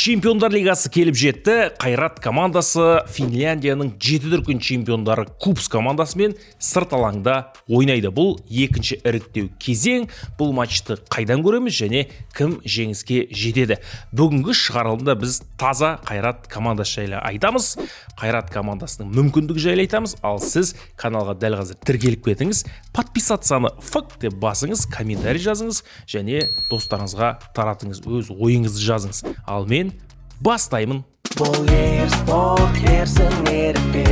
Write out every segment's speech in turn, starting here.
Чемпиондар лигасы келіп жетті. Қайрат командасы Финляндияның 7 дүркін чемпиондары Купс командасымен сырт алаңда ойнайды. Бұл екінші іріктеу кезең. Бұл матчты қайдан көреміз және кім жеңіске жетеді? Бүгінгі шығарылымда біз таза Қайрат командасы жайлы айтамыз. Қайрат командасының мүмкіндігі жайлы айтамыз. Ал сіз каналға дәл қазір тіркеліп кетіңіз. Подписаться фак деп басыңыз, комментарий жазыңыз және достарыңызға таратыңыз, өз ойыңызды жазыңыз. Ал мен бастаймын. Бұл спорт ерсін ерікпе.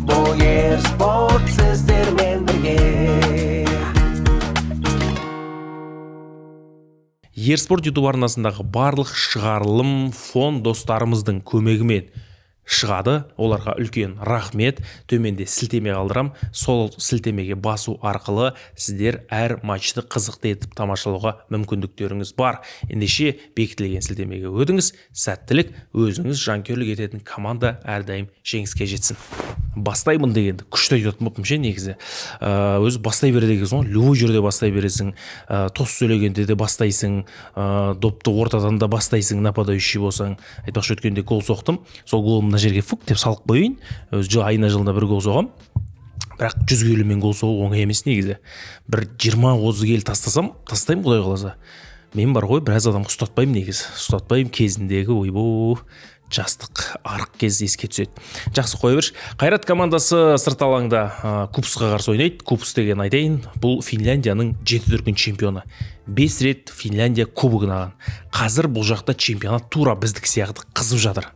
Бұл спорт сіздермен бірге. Ерспорт YouTube арнасындағы барлық шығарылым фон достарымыздың көмегімен шығады. Оларға үлкен рахмет. Төменде сілтеме қалдырам. Сол сілтемеге басу арқылы сіздер әр матчты қызықты етіп тамашалауға мүмкіндіктеріңіз бар. Ендеше бекітілген сілтемеге өтіңіз. Сәттілік, өзіңіз жанкүйерлік ететін команда әрдайым жеңіске жетсін. Бастаймын дегенді күшті айтатын болыппын ше негізі. Өзі бастай береді деген соң, любой жерде бастай бересің, тос сөйлегенде де бастайсың, допты ортадан да бастайсың, нападающий болсаң. Айтпақшы өткенде гол соқтым. Сол голым мына жерге фук деп салып қойын. Өзі айына жылына бір гол соғам. Бірақ 100 келімен гол соғу оңай емес негізі. Бір 20-30 келі тастаймын құдай қаласа. Мен бар ғой, біраз адам ұстатпаймын негізі. Ұстатпаймын кезіндегі ойбу жастық арық кез еске түседі. Жақсы қоя берші. Қайрат командасы сырт алаңда Купсқа қарсы ойнайды. Купс деген айтайын, бұл Финляндияның 7 дүркін чемпионы. 5 рет Финляндия кубогын алған. Қазір бұл жақта чемпионат тура біздік сияқты қызып жатыр.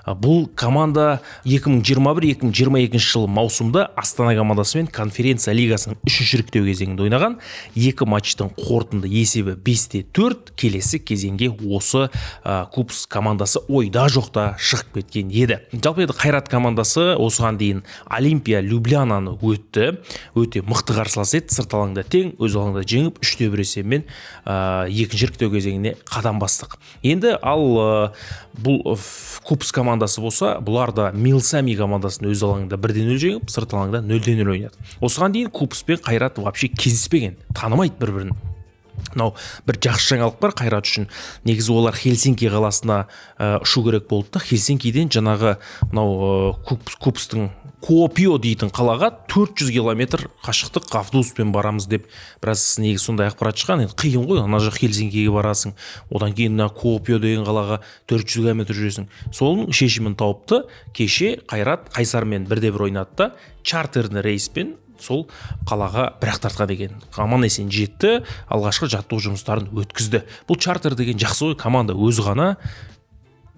Бұл команда 2021-2022 жылы маусымда Астана командасымен конференция лигасының 3-ші іріктеу кезеңінде ойнаған. 2 матчтың қорытынды есебі 5-4. Келесі кезеңге осы Купс командасы ойда жоқта шығып кеткен еді. Жалпы Қайрат командасы осыған дейін Олимпия Люблянаны өтті. Өте мықты қарсылас еді. Сырт алаңда тең, өз алаңда жеңіп 3-1 есебімен 2-ші іріктеу кезеңіне қадам бастық. Енді ал бұл Купс командасы болса, бұлар да Милсами командасын өз алаңында 1-0 жеңіп, сырт алаңда 0-0 ойнады. Осыған дейін Купс пен Қайрат вообще кездеспеген, танымайды бір-бірін. Мынау бір жақсы жаңалық бар Қайрат үшін. Негізі олар Хельсинки қаласына ұшу керек болды да, Хельсинкиден жаңағы мынау Купстың Куопио дейтін қалаға 400 километр қашықтық автобуспен барамыз деп біраз негізі сондай ақпарат шыққан. Енді қиын ғой, ана жақ Хельсинкиге барасың, одан кейін Куопио деген қалаға 400 километр жүресің. Солының шешімін тауыпты. Кеше Қайрат Қайсармен 1-1 ойнады да, чартерный рейспен сол қалаға бірақ тартқан екен. Аман есен жетті, алғашқы жаттығу жұмыстарын өткізді. Бұл чартер деген жақсы ғой, команда өзі ғана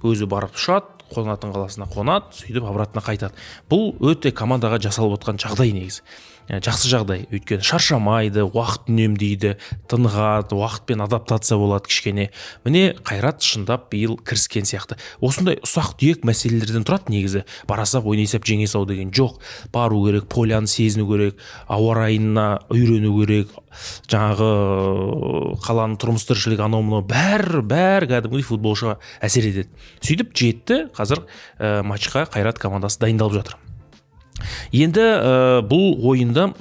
өзі барып ұшады, қонатын қаласына қонады, сөйтіп обратно қайтады. Бұл өте командаға жасалып отқан жағдай негізі. Жақсы жағдай, өйткені шаршамайды, уақыт үнемдейді, тынығады, уақытпен адаптация болады кішкене. Міне Қайрат шындап биыл кіріскен сияқты. Осындай ұсақ-түйек мәселелерден тұрады негізі. Барасап ойнайсап жеңесау деген жоқ. Бару керек, поляны сезіну керек, ауа райына үйрену керек, жаңағы қаланың тұрмыс-тіршілігі анау-мынау бәрі кәдімгідей футболшыға әсер етеді. Сөйтіп жетті, қазір матчқа Қайрат командасы дайындалып жатыр. Енді бұл ойында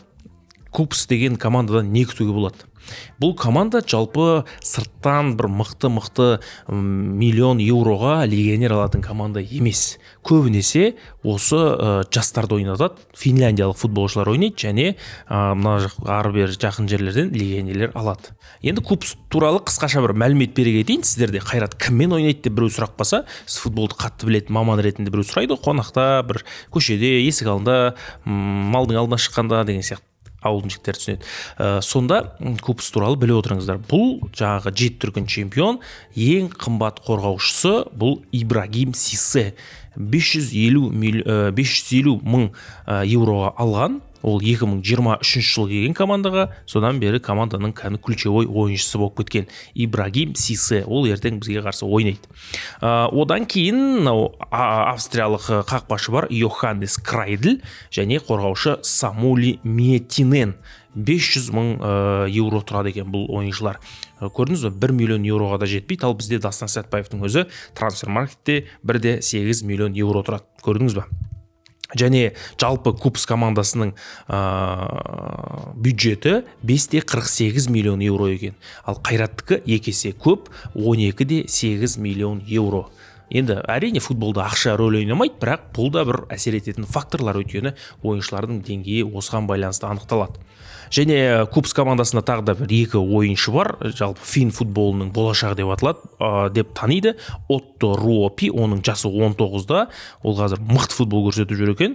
Купс деген командадан не күтуге болады? Бұл команда жалпы сырттан бір мықты миллион еуроға легионер алатын команда емес. Көбінесе осы жастарды ойнатады, финляндиялық футболшылар ойнайды және мына ары-бері жақын жерлерден легионерлер алады. Енді Купс туралы қысқаша бір мәлімет бере кетейін сіздерде. Қайрат кіммен ойнайды деп біреу сұрақ болса, сіз футболды қатты білетін маман ретінде біреу сұрайды, қонақта, бір көшеде, есік алдында, малдың алдына шыққанда деген сияқты. Ауылдың жігіттері түсінеді. Сонда Купс туралы біліп отырыңыздар. Бұл жаңағы 7 дүркін чемпион, ең қымбат қорғаушысы бұл Ибрагим Сисе. 550 мың еуроға алған. Ол 2023 жылы келген командаға, содан бері команданың ключевой ойыншысы болып кеткен Ибрагим Сисе. Ол ертең бізге қарсы ойнайды. Одан кейін австриялық қақпашы бар Йоханнес Крайдл және қорғаушы Самули Метинен. 500 мың еуро тұрады екен бұл ойыншылар. Көрдіңіз бе, 1 миллион еуроға да жетпейді, ал бізде Дастан Сәтбаевтың өзі трансфер маркетте 1,8 миллион еуро тұрады. Көрдіңіз бе? және жалпы Купс командасының бюджеті 5,48 миллион евро екен. Ал Қайраттікі 2 есе көп, 12,8 миллион евро. Енді әрине футболда ақша рөл ойнамайды, бірақ бұл да бір әсер ететін факторлар, өйткені ойыншылардың деңгейі осыған байланысты анықталады. Және Купс командасында тағы да бір 2 ойыншы бар, жалпы фин футболының болашағы деп аталады, деп таниды. Отто Руопи, оның жасы 19-да, ол қазір мықты футбол көрсетіп жүр екен.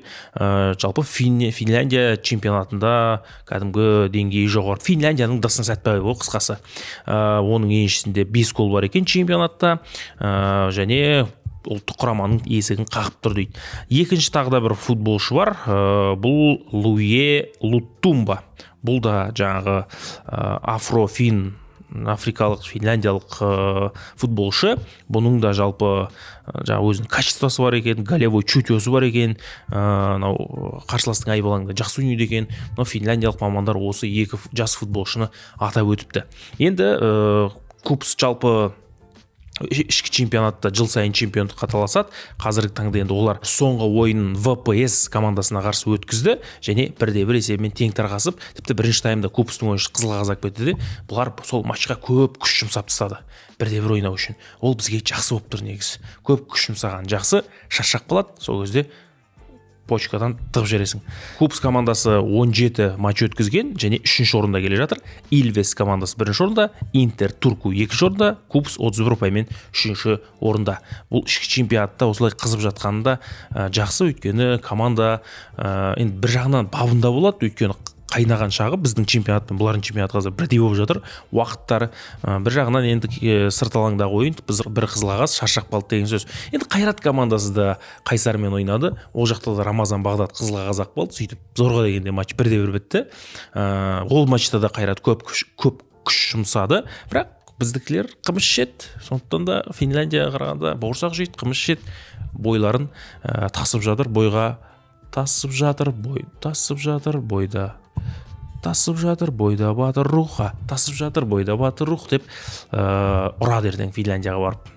Жалпы Финляндия чемпионатында кәдімгі деңгейі жоғары. Финляндияның Дастан Сәтпаев қысқасы. Оның еншісінде 5 гол бар екен чемпионатта, және ұлттық құраманың есігін қағып тұр дейді. Екінші тағы да бір футболшы бар, бұл Луе Лутумба. Бұл да жаңағы афрофин, африкалық, финляндиялық футболшы. Бұның да жалпы өзінің качествосы бар екен, голевой чутьесі бар екен, қарсыластың айбалаңда жақсы ойнайды екен. Финляндиялық мамандар осы 2 жас футболшыны атап өтіпті. Енді Купс жалпы ішкі чемпионатта жыл сайын чемпиондыққа таласады. Қазіргі таңда енді олар соңғы ойынын ВПС командасына қарсы өткізді, және 1-1 есебімен тең тарқасып, тіпті бірінші таймда Купстың ойыншысы қызыл қағаз алып кетті де, бұлар сол матчқа көп күш жұмсап тастады 1-1 ойнау үшін. Ол бізге жақсы болып тұр негізі. Көп күш жұмсаған жақсы, шаршап қалады, сол кезде почкадан тығып жересің. Купс командасы 17 матч өткізген, және 3-ші орында келе жатыр. Илвес командасы 1-ші орында, Интер Турку 2-ші орында, Купс 31 ұпаймен 3-ші орында. Бұл ішкі чемпионатта осылай қызып жатқанында жақсы, өйткені команда енді бір жағынан бабында болады, өйткені қайнаған шағы біздің чемпионат пен бұлардың чемпионаты қазір бірдей болып жатыр. Уақыттары бір жағынан енді сырт алаңдағы ойын біз бір қызыл қағаз шаршап қалды деген сөз. Енді Қайрат командасы да Қайсармен ойнады. Ол жақта да Рамазан Бағдат қызыл қағаз алып қалды. Сөйтіп зорға дегенде матч 1-1 бітті. Ол матчта да Қайрат көп күш жұмсады, бірақ біздікілер қымыз жеді. Сондықтан да Финляндияға қарағанда бауырсақ жейді, қымыз жеді. Бойларын тасып жатыр, бойға тасып жатыр, бойда батыр рухқа, тасып жатыр, бойда батыр рух деп ұрады ертең Финляндияға барып.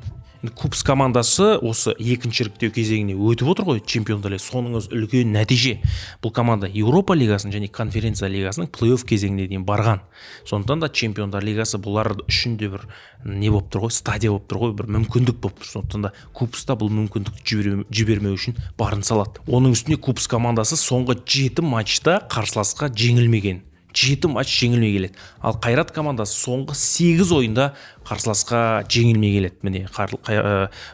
Купс командасы осы екінші іріктеу кезеңіне өтіп отыр ғой, чемпиондар лигасы. Соның өзі үлкен нәтиже. Бұл команда Еуропа лигасының және конференция лигасының плей-офф кезеңіне дейін барған. Сондықтан да чемпиондар лигасы бұлар үшін де бір не болып тұр ғой, стадия болып тұр ғой, бір мүмкіндік болып тұр. Сондықтан да Купста бұл мүмкіндікті жібермеу үшін барын салады. Оның үстіне Купс командасы соңғы 7 матчта қарсыласқа жеңілмеген. 7 матч жеңілмей келеді. Ал Қайрат командасы соңғы 8 ойында қарсыласқа жеңілмей келеді. Міне,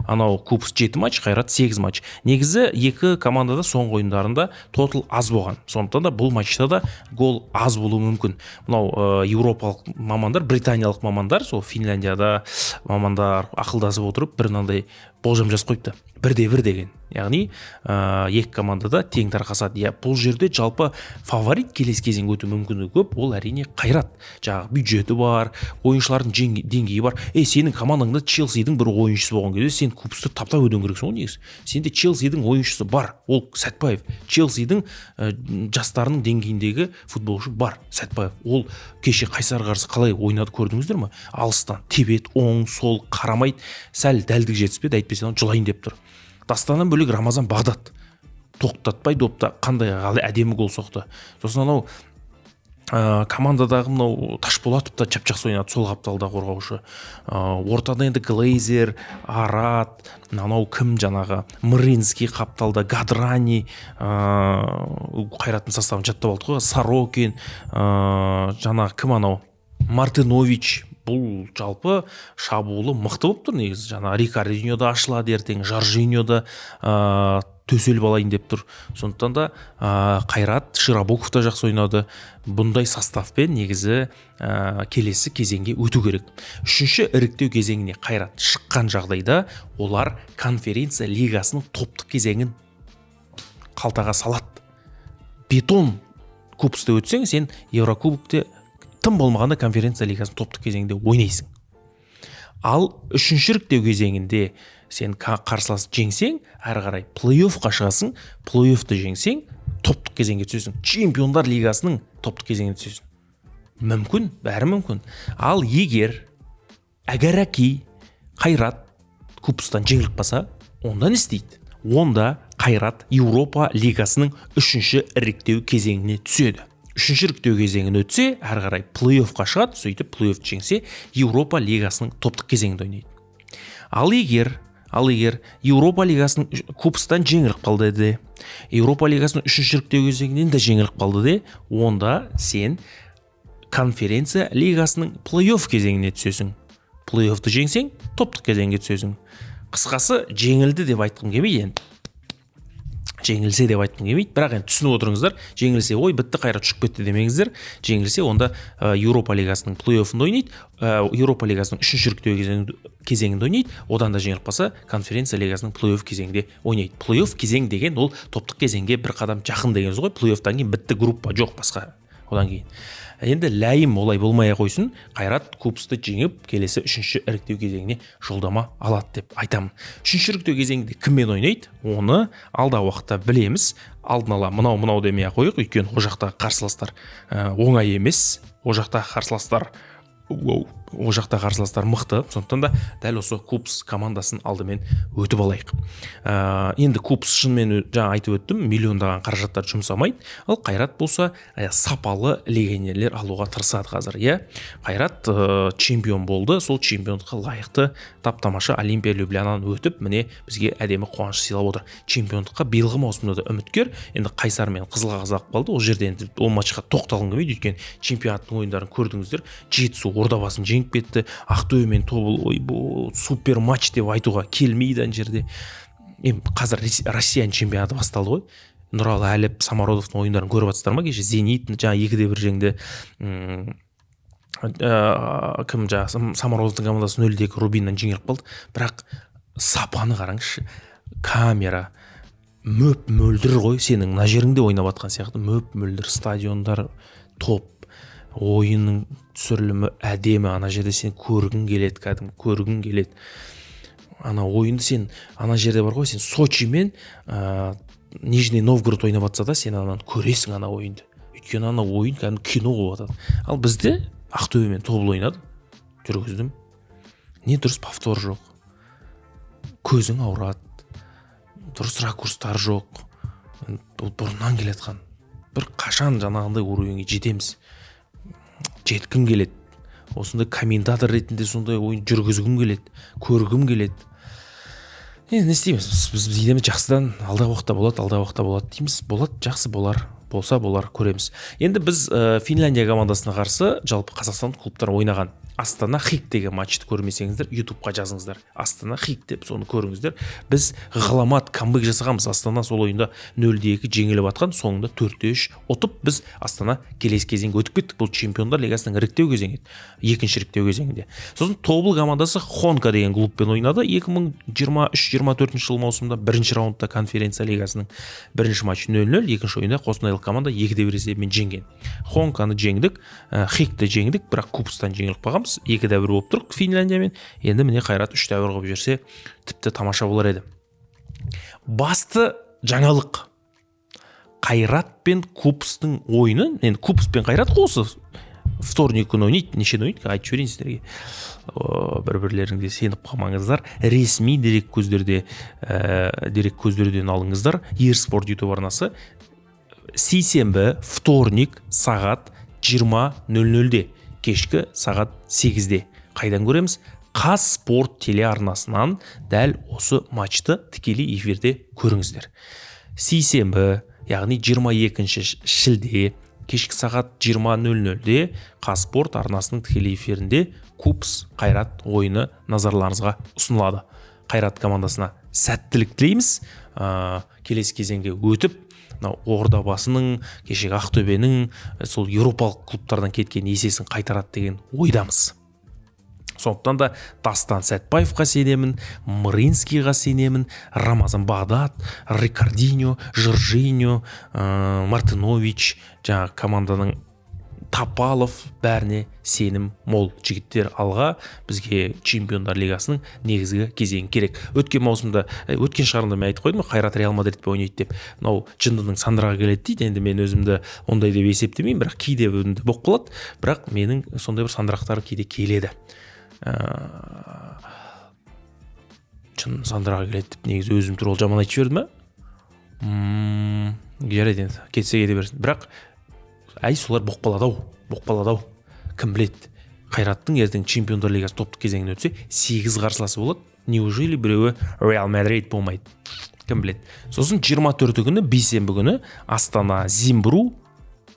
анау Купс 7 матч, Қайрат 8 матч. Негізі екі командада соңғы ойындарында тотал аз болған. Сондықтан да бұл матчта да гол аз болуы мүмкін. Мынау еуропалық мамандар, британиялық мамандар, сол Финляндияда мамандар ақылдасып отырып бір мынандай болжам жазып қойыпты. 1-1 деген. Яғни екі командада тең тарқасады. Бұл жерде жалпы фаворит келесі кезең өту мүмкіндігі көп. Ол әрине Қайрат. Жаңағы бюджеті бар, ойыншылардың деңгейі бар. Сенің командаңда Челсидің бір ойыншысы болған кезде сен Купсты таптап өтуің керексің ғой негізі. Сенде Челсидің ойыншысы бар. Ол Сәтпаев. Челсидің жастарының деңгейіндегі футболшы бар. Сәтпаев. Ол кеше Қайсар қарсы қалай ойнады көрдіңіздер ме? Алыстан тебет, оң, сол қарамайды. Сәл дәлдік жетіспеді, әйтпесе жылайын деп тұр. Дастаннан бөлек Рамазан Бағдат тоқтатпай допта қандай әдемі гол соқты. Сосын анау командадағы мынау Ташполатов та жап-жақсы ойнады, сол қапталда қорғаушы. Ортада енді Глейзер, Арат, анау кім жаңағы Мринский қапталда, Гадрани, Қайраттың составын жаттап алды ғой, Сорокин, жаңағы кім анау Мартинович. Бұл жалпы шабуылы мықты болып тұр негізі. Жаңа Рикардиньо да ашылады ертең, Жоржиньо да төселіп алайын деп тұр. Сондықтан да Қайрат, Широбоков та жақсы ойнады. Бұндай составпен негізі келесі кезеңге өту керек. Үшінші іріктеу кезеңіне Қайрат шыққан жағдайда олар конференция лигасының топтық кезеңін қалтаға салады. Бетон Купсты өтсең, сен Еврокубокте тым болмағанда конференция лигасының топтық кезеңінде ойнайсың. Ал үшінші іріктеу кезеңінде сен қарсылас жеңсең, әрі қарай плей-оффқа шығасың, плей-оффты жеңсең, топтық кезеңге түсесің. Чемпиондар лигасының топтық кезеңіне түсесің. Мүмкін, бәрі мүмкін. Ал егер Әгәраки Қайрат Купстан жеңіліп қалса, онда не істейді? Онда Қайрат Еуропа лигасының 3-ші іріктеу кезеңіне түседі. 3-ші іріктеу кезеңін өтсе, әрі қарай плей-оффқа шығады, сөйтіп плей-офф жеңсе, Еуропа лигасының топтық кезеңінде ойнайды. Ал егер Еуропа лигасының кубостан жеңіліп қалды де, Еуропа лигасының 3-ші іріктеу кезеңінен де жеңіліп қалды де, онда сен конференция лигасының плей-офф кезеңіне түсесің. Плей-оффты жеңсең, топтық кезеңге түсесің. Қысқасы, жеңілді деп айтқым келмейді енді. Жеңілсе деп айтқым келмейді, бірақ енді түсініп отырыңыздар, жеңілсе ой бітті Қайрат ұшып кетті демеңіздер. Жеңілсе онда Еуропа лигасының плей-оффында ойнайды, Еуропа лигасының 3-ші іріктеу кезеңінде ойнайды, одан да жеңіліп қалса конференция лигасының плей-офф кезеңінде ойнайды. Плей-офф кезең деген ол топтық кезеңге бір қадам жақын деген сөз ғой. Плей-оффтан кейін бітті группа жоқ басқа. Одан кейін енді ләйім олай болмай қойсын, Қайрат кубосты жеңіп келесі 3-ші іріктеу кезеңіне жолдама алады деп айтамын. 3-ші іріктеу кезеңінде кіммен ойнайды, оны алдағы уақытта білеміз. Алдын ала мынау демей қойық, өйткені ол жақтағы қарсыластар оңай емес. Ол жақтағы қарсыластар мықты, сондықтан да дәл осы кубос командасын алдымен өтіп алайық. Енді кубос шынымен жаңа айтып өттім, миллиондаған қаражаттар жұмсамайды, ал Қайрат болса сапалы легионерлер алуға тырысады қазір. Қайрат чемпион болды, сол чемпиондыққа лайықты таптамашы Олимпия Люблянадан өтіп, міне бізге әдемі қуаныш сыйлап отыр. Чемпиондыққа биылғы маусымда да үміткер, енді Қайсар мен Қызылқазақ қалды. Ол жерде енді ол матчқа тоқталғым келмейді, өйткені чемпионаттың ойындарын көрдіңіздер. Жетісу Ордабасын жеңіп кетті, Ақтөбе мен Тобыл супер матч деп айтуға келмейді ана жерде. Қазір Россияның чемпионаты басталды ғой. Нұралы Әліп, Самародовтың ойындарын көріп жатсыздар ма? Кеше Зенит жаңа 2-1 жеңді. Самародовтың командасы 0-2 Рубиннан жеңіліп қалды. Бірақ сапаны қараңызшы. Камера мөп-мөлдір ғой, сенің мына жеріңде ойнап жатқан сияқты. Мөп-мөлдір стадиондар, топ, ойынның түсірілімі әдемі. Ана жерде сен көргің келеді, кәдімгі көргің келеді. Ана ойынды сен ана жерде бар ғой, сен Сочи мен Нижний Новгород ойнап жатса да, сен ананы көресің ана ойынды. Өйткені ана ойын кәдімгі кино болып жатады. Ал бізде Ақтөбе мен Тобыл ойнады, жүргіздім. Не дұрыс повтор жоқ. Көзің ауырады. Дұрыс ракурстар жоқ. Бұрыннан келетқан. Бір қашан жаңағындай уровенге жетеміз. Жеткім келеді. Осындай комментатор ретінде сондай ойын жүргізгім келеді, көргім келеді. Не істейміз? Біз дейміз жақсыдан алдағы уақытта болады дейміз. Болады, жақсы болар. Болса болар, көреміз. Енді біз Финляндия командасына қарсы жалпы Қазақстан клубтар ойнаған Астана Хик деген матчты көрмесеңіздер, YouTube-қа жазыңыздар. Астана Хик деп соны көріңіздер. Біз ғаламат камбэк жасағанбыз. Астана сол ойында 0-2 жеңіліп атқан, соңында 4-3 ұтып, біз Астана келесі кезеңге өтіп кеттік. Бұл чемпиондар лигасының іріктеу кезеңі еді. 2-ші іріктеу кезеңінде. Сосын Тобыл командасы Хонка деген клубпен ойнады. 2023-24 жыл маусымда 1-ші раундта конференция лигасының 1-ші матчы 0-0, 2-ші ойында қостанайлық команда 2-1 есебімен жеңген. Хонканы жеңдік, Хикті жеңдік, бірақ кубостан жеңіліп қалған. 2-1 болып тұрық Финляндиямен. Енді міне Қайрат 3-1 қылып жүрсе, тіпті тамаша болар еді. Басты жаңалық Қайрат пен кубостың ойыны. Енді кубос пен Қайрат қосы вторник күні ойнайды, нешені ойнайды, айтып жіберейін сіздерге. Бір-бірлеріңде сеніп қалмаңыздар. Ресми дерек көздерден алыңыздар. Ерспорт YouTube арнасы сейсенбі вторник сағат 20:00-де, кешкі сағат 8-де. Қайдан көреміз? Қазспорт телеарнасынан дәл осы матчты тікелей эфирде көріңіздер. Сейсенбі, яғни 22 шілде, кешкі сағат 20:00-де Қазспорт арнасының тікелей эфирінде кубос Қайрат ойыны назарларыңызға ұсынылады. Қайрат командасына сәттілік тілейміз. Келесі кезеңге өтіп, Ордабасының, кешегі Ақтөбенің сол еуропалық клубтардан кеткен есесін қайтарады деген ойдамыз. Сондықтан да Дастан Сәтбаевқа сенемін, Мринскийға сенемін, Рамазан Бағдат, Рикардиньо, Жоржиньо, Мартинович, жаңа команданың Тапалов, бәріне сенім мол. Жігіттер алға, бізге чемпиондар лигасының негізгі кезең керек. Өткен маусымда, өткен шығарында мен айтып қойдым, Қайрат Реал Мадридпен ойнайды деп. Мынау жындының Сандраға келеді дейді. Енді мен өзімді ондай деп есептемеймін, бірақ кейде өзімді болып қалады. Бірақ менің сондай бір сандырақтары кейде келеді. Жын Сандраға келеді деп негізі өзім туралы жаман айтып жіберді ме? Жарайды енді кетсе кете берсін. Бірақ солар боқпалады ау. Кім біледі? Қайраттың ертең Чемпиондар Лигасы топтық кезеңіне өтсе 8 қарсыласы болады. Неужели біреуі Реал Мадрид болмайды? Кім біледі? Сосын 24 күні бейсенбі күні Астана Зимбру,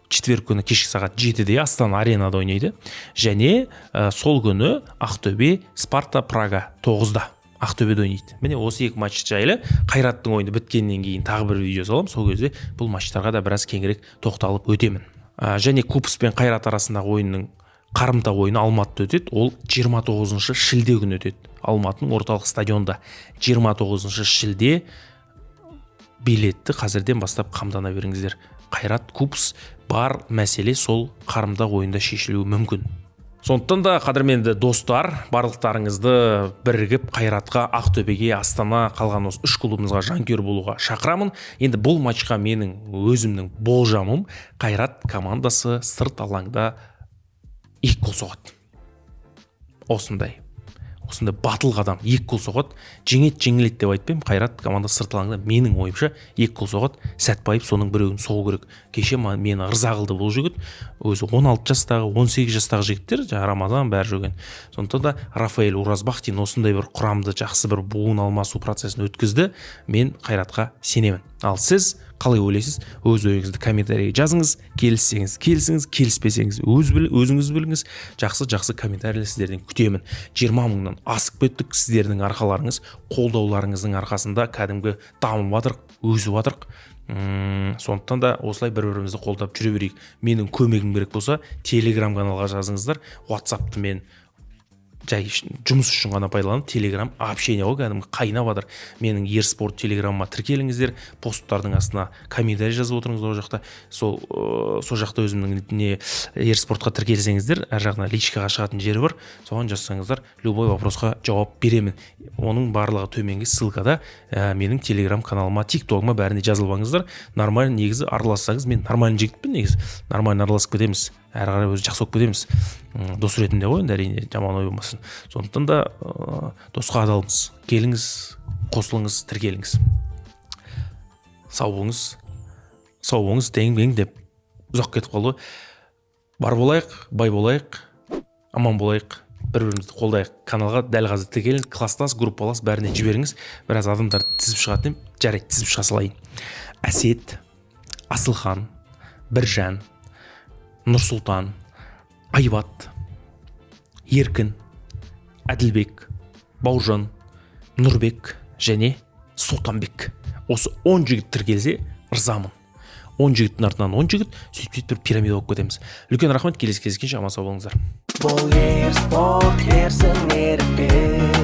четверг күні кешкі сағат 7-де Астана аренада ойнайды. Және сол күні Ақтөбе Спарта Прага 9-да Ақтөбеде ойнайды. Міне осы екі матч жайлы Қайраттың ойыны біткеннен кейін тағы бір видео саламын. Сол кезде бұл матчтарға да біраз кеңірек тоқталып өтемін. Және Купс пен Қайрат арасындағы ойынның қарымта ойыны Алматыда өтеді. Ол 29 шілде күні өтеді. Алматының орталық стадионда 29 шілде. Билетті қазірден бастап қамдана беріңіздер. Қайрат Купс бар мәселе сол қарымта ойында шешілуі мүмкін. Сондықтан да қадірменді достар, барлықтарыңызды бірігіп Қайратқа, Ақтөбеге, Астана қалған осы 3 клубымызға жанкүйер болуға шақырамын. Енді бұл матчқа менің өзімнің болжамым, Қайрат командасы сырт алаңда 2 гол соғады. Осындай батыл қадам 2 гол соғады. Жеңіледі деп айтпаймын. Қайрат командасы сырт алаңда менің ойымша 2 гол соғады. Сәтбаев соның біреуін соғу керек. Кеше мені ырза қылды бұл жігіт. Өзі 16 жастағы, 18 жастағы жігіттер, Рамазан бәрі жүрген. Сондықтан да Рафаэль Уразбахтин осындай бір құрамды жақсы бір буын алмасу процесін өткізді. Мен Қайратқа сенемін. Ал сіз қалай ойлайсыз? Өз ойыңызды комментарийге жазыңыз. Келіссеңіз, келіспесеңіз өзіңіз біліңіз. Жақсы комментарийлер сіздерден күтемін. 20 мыңнан асып кеттік. Сіздердің арқаларыңыз, қолдауларыңыздың арқасында кәдімгі дамып жатырық, өсіп жатырық. Сондықтан да осылай бір-бірімізді қолдап жүре берейік. Менің көмегім керек болса, Telegram каналға жазыңыздар. WhatsApp'ты мен жай жұмыс үшін ғана пайдаланып, Telegram общение ғой, кәдімгі қайнап жатыр. Менің Ерспорт Телеграмыма тіркеліңіздер, посттардың астына комментарий жазып отырыңыздар ол жақта. Сол жақта өзімнің Ерспортқа тіркелсеңіздер, әр жағына личкаға шығатын жері бар. Соған жазсаңыздар, любой вопросқа жауап беремін. Оның барлығы төменгі ссылкада менің Telegram каналыма, TikTok'ыма бәріне жазылбаңыздар. Нормально негізі аралассаңыз, мен нормальный жігітпін негізі. Нормально араласып кетеміз. Әрі қарай өзі жақсы болып кетеміз. Дос ретінде ғой, әрине жаман ой болмасын. Сондықтан да досқа адалмыз. Келіңіз, қосылыңыз, тіркеліңіз. Сау болыңыз, тең деп ұзақ кетіп қалды. Бар болайық, бай болайық, аман болайық, бір-бірімізді қолдайық. Каналға дәл қазір тіркеліңіз, класстас, группалас бәріне жіберіңіз. Біраз адамдар тізіп шығатын, жарайды, тізіп шыға салайын. Әсет, Асылхан, Біржан, Нұрсұлтан, Айбат, Еркін, Әділбек, Бауыржан, Нұрбек және Сұлтанбек. Осы 10 жігіт тіркелсе ырзамын. 10 жігіттің артынан 10 жігіт, сөйтіп бір пирамида болып кетеміз. Үлкен рахмет, келесі кездескенше аман сау болыңыздар. Бұл Ерспорт, ерсің ерікпен.